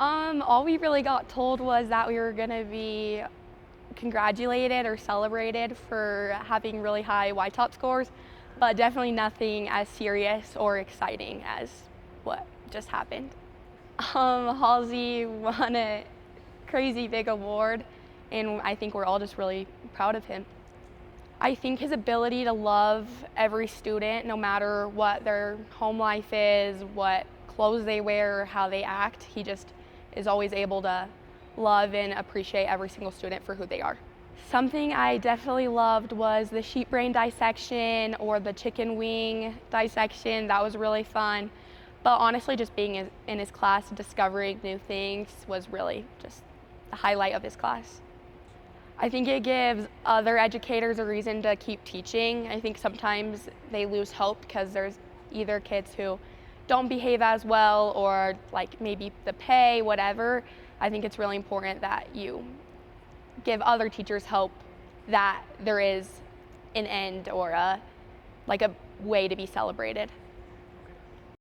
All we really got told was that we were gonna be congratulated or celebrated for having really high Y-top scores, but definitely nothing as serious or exciting as what just happened. Halsey won a crazy big award, and I think we're all just really proud of him. I think his ability to love every student, no matter what their home life is, what clothes they wear, or how they act, he just is always able to love and appreciate every single student for who they are. Something I definitely loved was the sheep brain dissection or the chicken wing dissection. That was really fun. But honestly, just being in his class, discovering new things was really just the highlight of his class. I think it gives other educators a reason to keep teaching. I think sometimes they lose hope because there's either kids who don't behave as well or like maybe the pay, whatever. I think it's really important that you give other teachers hope that there is an end or a way to be celebrated.